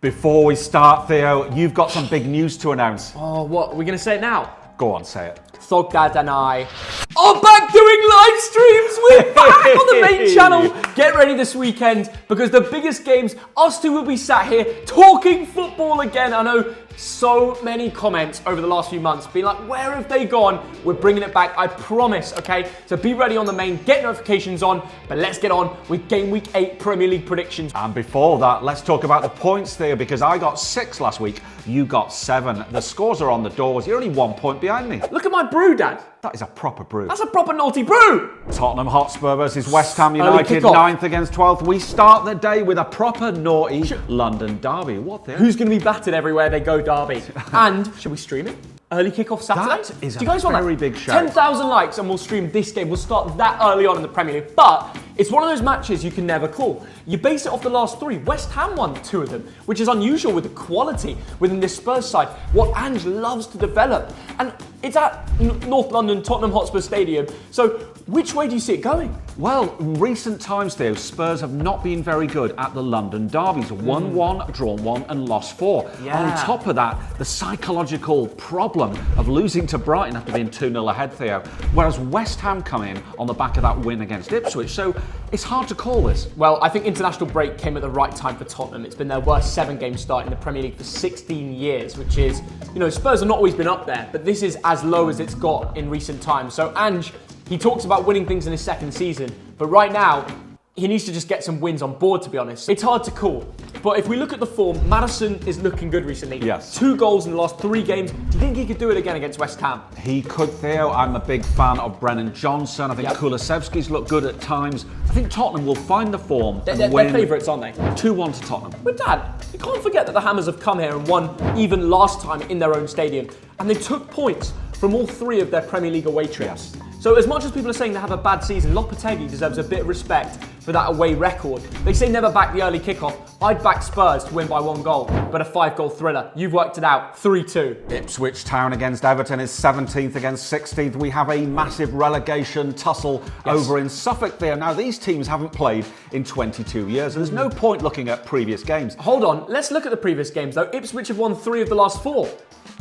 Before we start, Theo, you've got some big news to announce. Oh, what? Are we going to say it now? Go on, say it. Thogdad and I are back doing live streams. We're back on the main channel. Get ready this weekend because the biggest games, us two will be sat here talking football again. I know so many comments over the last few months being like, where have they gone? We're bringing it back, I promise, okay? So be ready on the main, get notifications on, but let's get on with Game Week 8 Premier League predictions. And before that, let's talk about the points, Theo, because I got 6 last week, you got 7. The scores are on the doors. You're only 1 point behind me. Look at my brew, Dad. That is a proper brew. That's a proper naughty brew. Tottenham Hotspur versus West Ham United, 9th against 12th. We start the day with a proper naughty London derby. What the? Who's going to be battered everywhere they go derby? And should we stream it? Early kickoff Saturday? That is Do you guys want very that? big shout. 10,000 likes and we'll stream this game. We'll start that early on in the Premier League. But it's one of those matches you can never call. You base it off the last 3. West Ham won 2 of them, which is unusual with the quality within this Spurs side. What Ange loves to develop. And it's at North London, Tottenham Hotspur Stadium. So which way do you see it going? Well, in recent times, Theo, Spurs have not been very good at the London derbies. Won 1, drawn 1 and lost 4. Yeah. On top of that, the psychological problem of losing to Brighton after being 2-0 ahead, Theo. Whereas West Ham come in on the back of that win against Ipswich. So it's hard to call this. Well, I think international break came at the right time for Tottenham. It's been their worst 7-game start in the Premier League for 16 years, which is, you know, Spurs have not always been up there, but this is as low as it's got in recent times. So Ange, he talks about winning things in his second season, but right now, he needs to just get some wins on board, to be honest. It's hard to call, but if we look at the form, Maddison is looking good recently. Yes. 2 goals in the last 3 games. Do you think he could do it again against West Ham? He could, Theo. I'm a big fan of Brennan Johnson. I think Kulusevski's look good at times. I think Tottenham will find the form and win. They're favourites, aren't they? 2-1 to Tottenham. But Dad, you can't forget that the Hammers have come here and won even last time in their own stadium. And they took points from all 3 of their Premier League away trips. Yes. So as much as people are saying they have a bad season, Lopetegui deserves a bit of respect for that away record. They say never back the early kickoff. I'd back Spurs to win by 1 goal, but a 5-goal thriller. You've worked it out, 3-2. Ipswich Town against Everton is 17th against 16th. We have a massive relegation tussle over in Suffolk there. Now, these teams haven't played in 22 years, and there's no point looking at previous games. Hold on, let's look at the previous games though. Ipswich have won 3 of the last 4.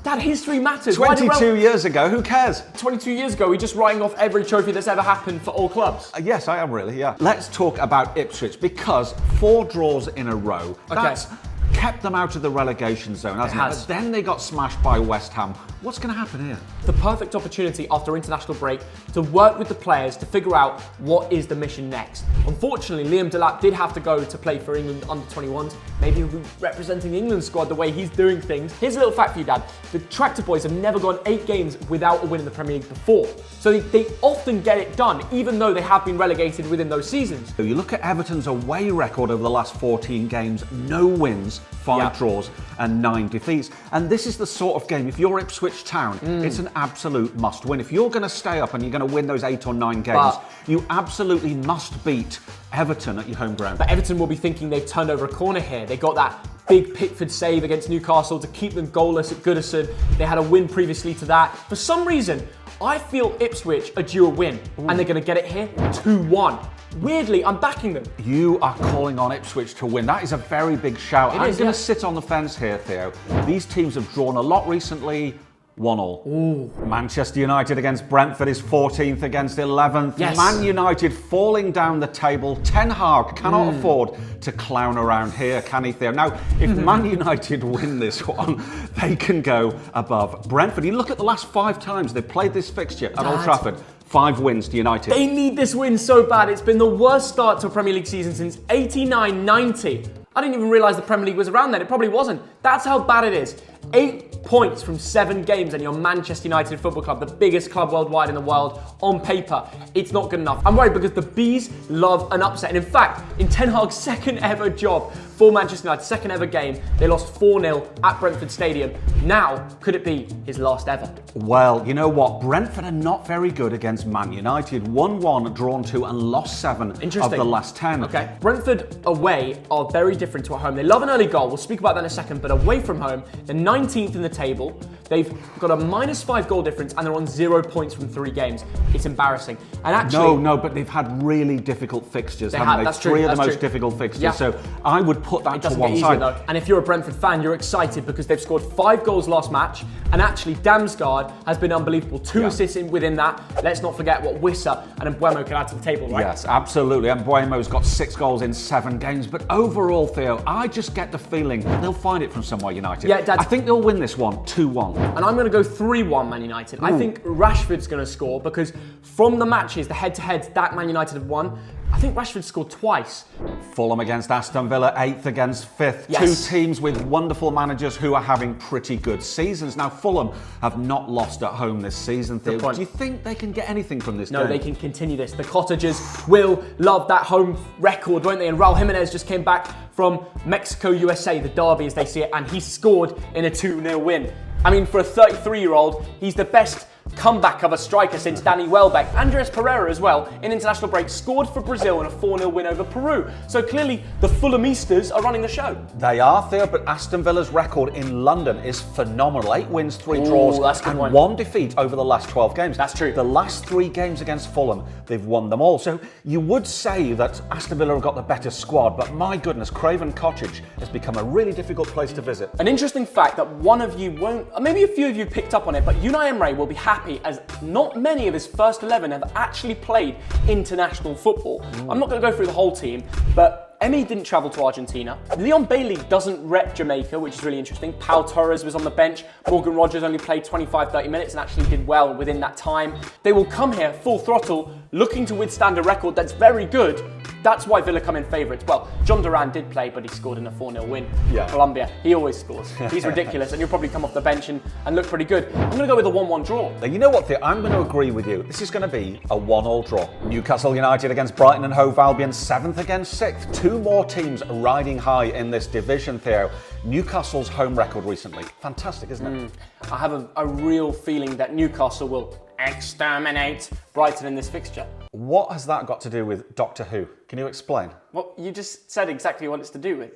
Dad, history matters. 22 years ago, who cares? 22 years ago, we're just writing off every trophy that's ever happened for all clubs. Yes, I am really, yeah. Let's talk about Ipswich because 4 draws in a row. That's kept them out of the relegation zone, hasn't it? But then they got smashed by West Ham. What's going to happen here? The perfect opportunity after international break to work with the players to figure out what is the mission next. Unfortunately, Liam Delap did have to go to play for England under-21s. Maybe he'll be representing the England squad the way he's doing things. Here's a little fact for you, Dad. The Tractor Boys have never gone 8 games without a win in the Premier League before. So they often get it done, even though they have been relegated within those seasons. You look at Everton's away record over the last 14 games, no wins, 5 draws and 9 defeats. And this is the sort of game, if you're Ipswich Town, it's an absolute must win. If you're going to stay up and you're going to win those 8 or 9 games, you absolutely must beat Everton at your home ground. But Everton will be thinking they've turned over a corner here. They got that big Pickford save against Newcastle to keep them goalless at Goodison. They had a win previously to that. For some reason, I feel Ipswich are due a win, and they're going to get it here 2-1. Weirdly, I'm backing them. You are calling on Ipswich to win. That is a very big shout. I'm going to sit on the fence here, Theo. These teams have drawn a lot recently. 1-1. Manchester United against Brentford is 14th against 11th. Yes. Man United falling down the table. Ten Hag cannot afford to clown around here, can he, Theo? Now, if Man United win this one, they can go above Brentford. You look at the last 5 times they've played this fixture at Old Trafford. 5 wins to United. They need this win so bad. It's been the worst start to a Premier League season since 89-90. I didn't even realise the Premier League was around then. It probably wasn't. That's how bad it is. 8 points from 7 games and you're Manchester United Football Club, the biggest club worldwide in the world. On paper, it's not good enough. I'm worried because the Bees love an upset. And in fact, in Ten Hag's second ever job for Manchester United, second ever game, they lost 4-0 at Brentford Stadium. Now, could it be his last ever? Well, you know what? Brentford are not very good against Man United. 1-1, drawn 2 and lost 7 of the last 10. Okay. Brentford away are very different to at home. They love an early goal. We'll speak about that in a second. But away from home, they're 19th in the table. They've got a -5 goal difference and they're on 0 points from 3 games. It's embarrassing. And actually, No, but they've had really difficult fixtures, haven't they? That's true. Three of the That's most true. difficult fixtures. Yeah. So I would put that It to doesn't one get easier side. though. And if you're a Brentford fan, you're excited because they've scored 5 goals last match. And actually, Damsgaard has been unbelievable. 2 assists within that. Let's not forget what Wissa and Mbuemo can add to the table, right? Yes, absolutely. And Mbuemo's got 6 goals in 7 games. But overall, Theo, I just get the feeling they'll find it from somewhere, United. Yeah, Dad. I think they'll win this one 2-1. And I'm going to go 3-1 Man United. I think Rashford's going to score because from the matches, the head-to-heads that Man United have won, I think Rashford scored twice. Fulham against Aston Villa, 8th against 5th. Yes. 2 teams with wonderful managers who are having pretty good seasons. Now, Fulham have not lost at home this season, Theo. point. Do you think they can get anything from this No, game? they can continue this. The Cottagers will love that home record, won't they? And Raul Jimenez just came back from Mexico, USA, the derby as they see it, and he scored in a 2-0 win. I mean, for a 33-year-old, he's the best comeback of a striker since Danny Welbeck. Andres Pereira as well, in international break, scored for Brazil in a 4-0 win over Peru. So clearly, the Fulhamistas are running the show. They are, Theo, but Aston Villa's record in London is phenomenal. 8 wins, 3 draws, that's a good and one. 1 defeat over the last 12 games. That's true. The last 3 games against Fulham, they've won them all. So you would say that Aston Villa have got the better squad, but my goodness, Craven Cottage has become a really difficult place to visit. An interesting fact that one of you won't, maybe a few of you picked up on it, but Unai Emery will be happy as not many of his first 11 have actually played international football. I'm not going to go through the whole team, but Emi didn't travel to Argentina. Leon Bailey doesn't rep Jamaica, which is really interesting. Pau Torres was on the bench. Morgan Rogers only played 25-30 minutes and actually did well within that time. They will come here full throttle, looking to withstand a record that's very good. That's why Villa come in favourites. Well, John Duran did play, but he scored in a 4-0 win. Yeah. Colombia, he always scores. He's ridiculous, and he'll probably come off the bench and look pretty good. I'm going to go with a 1-1 draw. Now, you know what, Theo? I'm going to agree with you. This is going to be a 1-1 draw. Newcastle United against Brighton and Hove Albion, 7th against 6th. 2 more teams riding high in this division, Theo. Newcastle's home record recently. Fantastic, isn't it? I have a real feeling that Newcastle will exterminate Brighton in this fixture. What has that got to do with Doctor Who? Can you explain? Well, you just said exactly what it's to do with.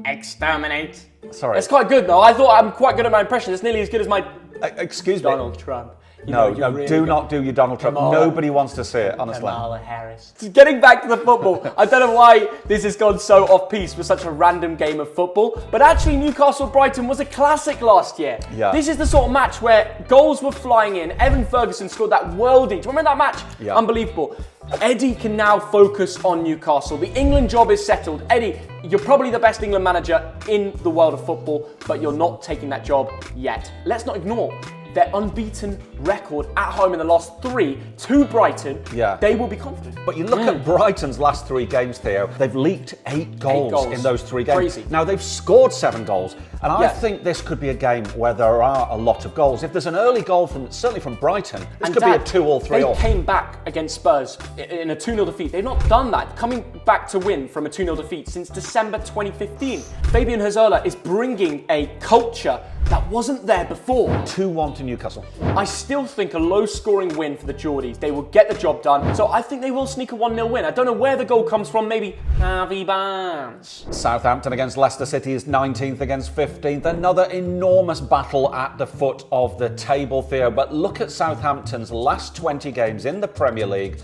Exterminate. Sorry. That's quite good, though. I thought I'm quite good at my impression. It's nearly as good as my Excuse me. Donald Trump. No, do not do your Donald Trump. Nobody wants to see it, honestly. Kamala Harris. Getting back to the football, I don't know why this has gone so off-piste for such a random game of football, but actually Newcastle-Brighton was a classic last year. Yeah. This is the sort of match where goals were flying in. Evan Ferguson scored that worldie. Do you remember that match? Yeah. Unbelievable. Eddie can now focus on Newcastle. The England job is settled. Eddie, you're probably the best England manager in the world of football, but you're not taking that job yet. Let's not ignore their unbeaten record at home in the last 3 to Brighton. Yeah. They will be confident. But you look at Brighton's last 3 games, Theo, they've leaked 8 goals in those 3 games. Crazy. Now, they've scored 7 goals, and I Yeah. think this could be a game where there are a lot of goals. If there's an early goal, certainly from Brighton, this And could Dad, be a 2 or 3 They off. came back against Spurs in a 2-0 defeat. They've not done that, coming back to win from a 2-0 defeat since December 2015. Fabian Herzler is bringing a culture that wasn't there before. 2-1 to Newcastle. I still think a low-scoring win for the Geordies. They will get the job done. So I think they will sneak a 1-0 win. I don't know where the goal comes from. Maybe Harvey Barnes. Southampton against Leicester City is 19th against 15th. Another enormous battle at the foot of the table, Theo. But look at Southampton's last 20 games in the Premier League.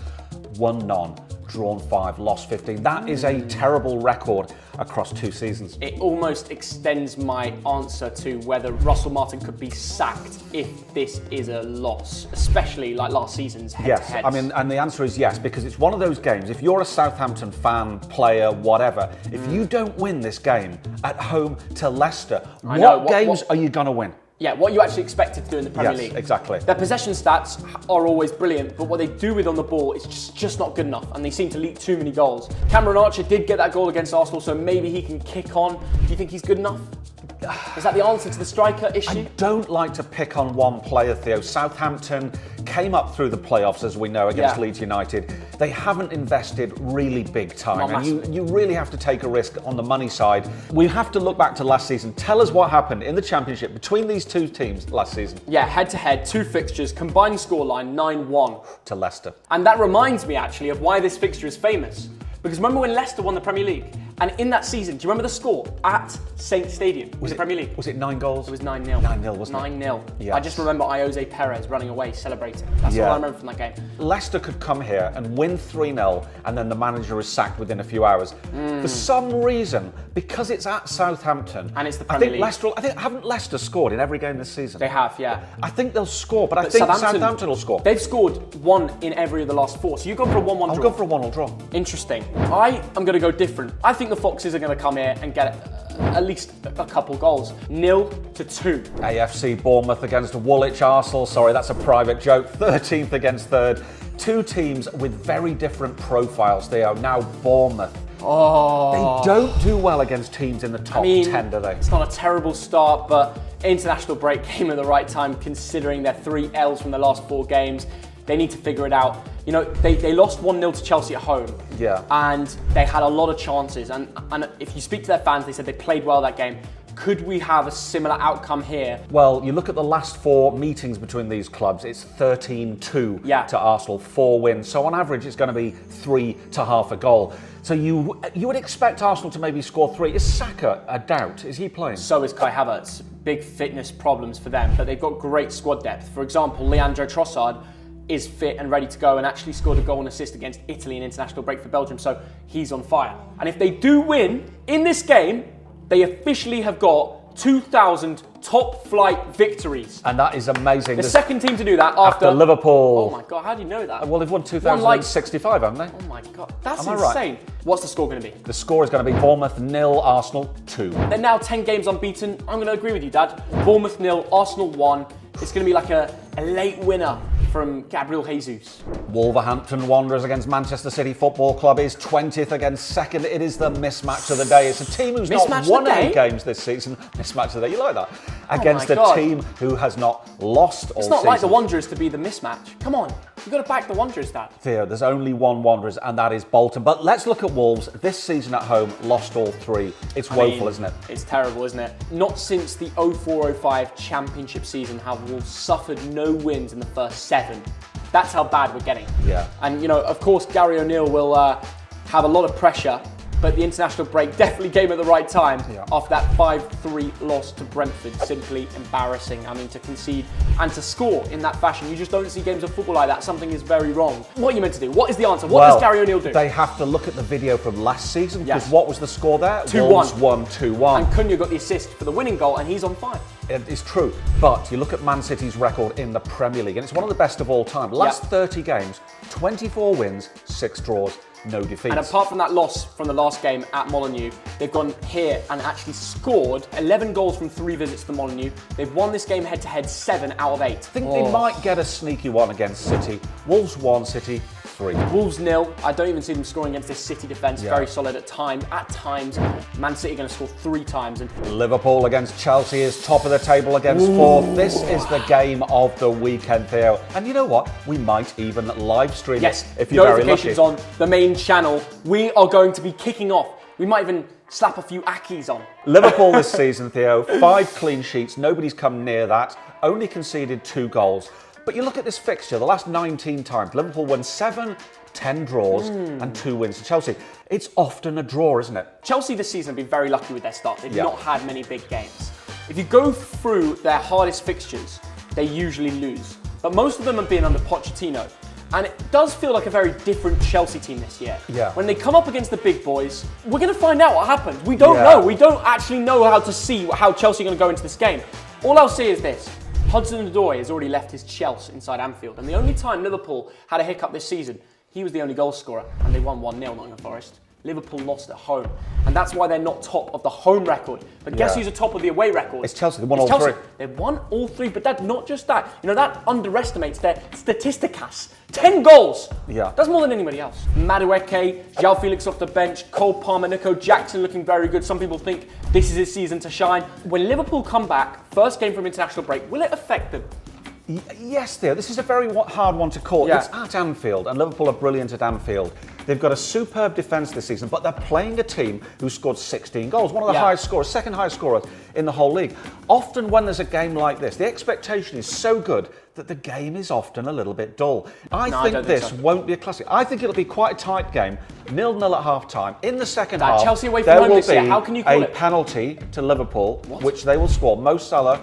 Won none, drawn 5, lost 15. That is a terrible record across 2 seasons. It almost extends my answer to whether Russell Martin could be sacked if this is a loss, especially like last season's head-to-heads. Yes, I mean, and the answer is yes, because it's one of those games, if you're a Southampton fan, player, whatever, if you don't win this game at home to Leicester, what games are you going to win? Yeah, what you actually expected to do in the Premier Yes, League. exactly. Their possession stats are always brilliant, but what they do with on the ball is just not good enough, and they seem to leak too many goals. Cameron Archer did get that goal against Arsenal, so maybe he can kick on. Do you think he's good enough? Is that the answer to the striker issue? I don't like to pick on one player, Theo. Southampton came up through the playoffs, as we know, against Leeds United. They haven't invested really big time, and you really have to take a risk on the money side. We have to look back to last season. Tell us what happened in the Championship between these 2 teams last season. Yeah, head-to-head, 2 fixtures, combined scoreline 9-1. To Leicester. And that reminds me, actually, of why this fixture is famous. Because remember when Leicester won the Premier League? And in that season, do you remember the score at Saint Stadium in the Premier League? Was it 9 goals? It was 9-0. 9-0, wasn't it? 9-0. Yes. I just remember Jose Perez running away, celebrating. That's all I remember from that game. Leicester could come here and win 3-0, and then the manager is sacked within a few hours. For some reason, because it's at Southampton, and it's the Premier League. Haven't Leicester scored in every game this season? They have, yeah. I think they'll score, but I think Southampton will score. They've scored 1 in every of the last 4, so you've gone for a 1-1 draw. I'll go for a 1-1 draw. Interesting. I am going to go different. I think the Foxes are going to come here and get at least a couple goals. 0-2. AFC Bournemouth against Woolwich Arsenal. Sorry, that's a private joke. 13th against 3rd. 2 teams with very different profiles. They are now Bournemouth. Oh. They don't do well against teams in the top 10, do they? It's not a terrible start, but international break came at the right time considering their 3 L's from the last 4 games. They need to figure it out. You know, they lost 1-0 to Chelsea at home. Yeah. And they had a lot of chances. And if you speak to their fans, they said they played well that game. Could we have a similar outcome here? Well, you look at the last 4 meetings between these clubs, it's 13-2 to Arsenal, 4 wins. So on average, it's going to be 3 to half a goal. So you would expect Arsenal to maybe score 3. Is Saka a doubt? Is he playing? So is Kai Havertz. Big fitness problems for them, but they've got great squad depth. For example, Leandro Trossard is fit and ready to go and actually scored a goal and assist against Italy in international break for Belgium, so he's on fire. And if they do win in this game, they officially have got 2,000 top flight victories. And that is amazing. The second team to do that after Liverpool. Oh my God, how do you know that? Well, they've won 2,065, haven't they? Oh my God, that's Am I insane. right? What's the score going to be? The score is going to be Bournemouth 0, Arsenal 2. They're now 10 games unbeaten. I'm going to agree with you, Dad. Bournemouth 0, Arsenal 1. It's going to be like a late winner from Gabriel Jesus. Wolverhampton Wanderers against Manchester City Football Club is 20th against 2nd. It is the mismatch of the day. It's a team who's not won any games this season. Mismatch of the day, you like that? Against a team who has not lost all season. It's not like the Wanderers to be the mismatch. Come on, you've got to back the Wanderers, Dad. Theo, there's only one Wanderers, and that is Bolton. But let's look at Wolves. This season at home, lost all 3. It's woeful, isn't it? It's terrible, isn't it? Not since the 04-05 Championship season have Wolves suffered no wins in the first 7. That's how bad we're getting. Yeah. And, you know, of course, Gary O'Neill will have a lot of pressure, but the international break definitely came at the right time after that 5-3 loss to Brentford. Simply embarrassing. I mean, to concede and to score in that fashion. You just don't see games of football like that. Something is very wrong. What are you meant to do? What is the answer? What does Gary O'Neill do? They have to look at the video from last season, because what was the score there? 2-1. Wolves won 2-1. And Cunha got the assist for the winning goal, and he's on fire. It is true, but you look at Man City's record in the Premier League, and it's one of the best of all time. Last 30 games, 24 wins, 6 draws, no defeats. And apart from that loss from the last game at Molineux, they've gone here and actually scored 11 goals from 3 visits to Molineux. They've won this game head-to-head 7 out of 8. I think they might get a sneaky one against City. Wolves 1, City 3. Wolves 0. I don't even see them scoring against this City defence. Very solid at times. At times, Man City are going to score 3 times. And Liverpool against Chelsea is top of the table against 4th. This is the game of the weekend, Theo. And you know what? We might even live stream it if you're very lucky. Notifications on the main channel. We are going to be kicking off. We might even slap a few Akis on. Liverpool this season, Theo, 5 clean sheets. Nobody's come near that. Only conceded 2 goals. But you look at this fixture, the last 19 times, Liverpool won 7, 10 draws and 2 wins to Chelsea. It's often a draw, isn't it? Chelsea this season have been very lucky with their start. They've not had many big games. If you go through their hardest fixtures, they usually lose. But most of them have been under Pochettino. And it does feel like a very different Chelsea team this year. When they come up against the big boys, we're going to find out what happens. We don't know. We don't actually know how to see how Chelsea are going to go into this game. All I'll say is this. Hudson-Odoi has already left his Chelsea inside Anfield. And the only time Liverpool had a hiccup this season, he was the only goal scorer. And they won 1-0 Nottingham Forest. Liverpool lost at home. And that's why they're not top of the home record. But guess who's atop of the away record? It's Chelsea. They won all 3. They've won all 3, but that's not just that. You know, that underestimates their statisticas. 10 goals! That's more than anybody else. Madueke, João Felix off the bench, Cole Palmer, Nico Jackson looking very good. Some people think this is his season to shine. When Liverpool come back, first game from international break, will it affect them? Yes, Theo, this is a very hard one to call. Yeah. It's at Anfield, and Liverpool are brilliant at Anfield. They've got a superb defence this season, but they're playing a team who scored 16 goals, one of the highest scorers, second highest scorer in the whole league. Often when there's a game like this, the expectation is so good that the game is often a little bit dull. I think this won't be a classic. I think it'll be quite a tight game, 0-0 at half-time. In the second half, Chelsea away from home this year. How can you call a penalty to Liverpool, which they will score. Mo Salah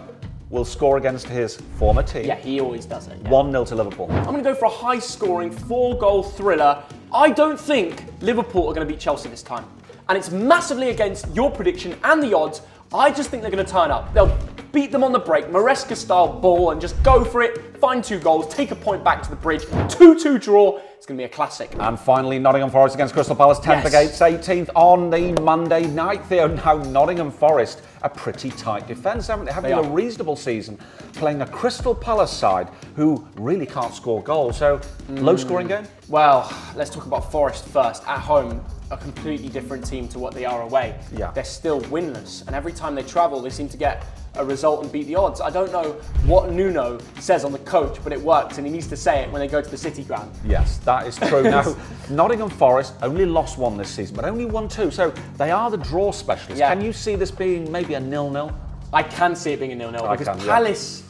will score against his former team. Yeah, he always does it. 1-0 to Liverpool. I'm going to go for a high-scoring, 4-goal thriller. I don't think Liverpool are going to beat Chelsea this time. And it's massively against your prediction and the odds. I just think they're going to turn up. They'll beat them on the break, Maresca-style ball, and just go for it, find 2 goals, take a point back to the bridge, 2-2 draw. It's going to be a classic. And finally, Nottingham Forest against Crystal Palace, 10th against 18th on the Monday night. Theo, now Nottingham Forest, a pretty tight defence, haven't they? Having a reasonable season, playing a Crystal Palace side who really can't score goals. So, low-scoring game? Well, let's talk about Forest first. At home, a completely different team to what they are away. Yeah. They're still winless, and every time they travel, they seem to get a result and beat the odds. I don't know what Nuno says on the coach, but it works, and he needs to say it when they go to the City ground. Yes, that is true. Now, Nottingham Forest only lost 1 this season, but only won 2, so they are the draw specialists. Yeah. Can you see this being maybe a 0-0? I can see it being a 0-0 because Palace.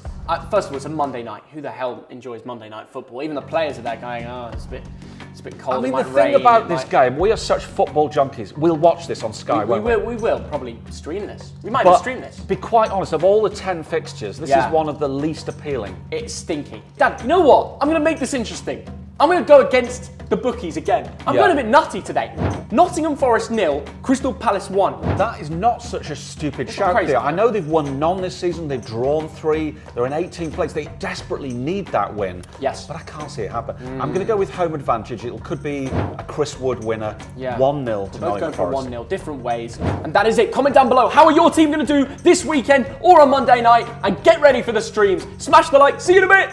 First of all, it's a Monday night. Who the hell enjoys Monday night football? Even the players are there going, "Oh, it's a bit cold." I mean, the thing about this game, we are such football junkies. We'll watch this on Sky, won't we? We will probably stream this. We might even stream this. Be quite honest, of all the 10 fixtures, this is one of the least appealing. It's stinky. Dad, you know what? I'm going to make this interesting. I'm going to go against the bookies again. I'm going a bit nutty today. Nottingham Forest 0, Crystal Palace 1. That is not such a stupid shout there. I know they've won none this season, they've drawn 3, they're in 18th place. They desperately need that win. Yes. But I can't see it happen. I'm going to go with home advantage. It could be a Chris Wood winner, 1-0 to Nottingham Forest. Both going for 1-0, different ways. And that is it. Comment down below, how are your team going to do this weekend or on Monday night? And get ready for the streams. Smash the like. See you in a bit.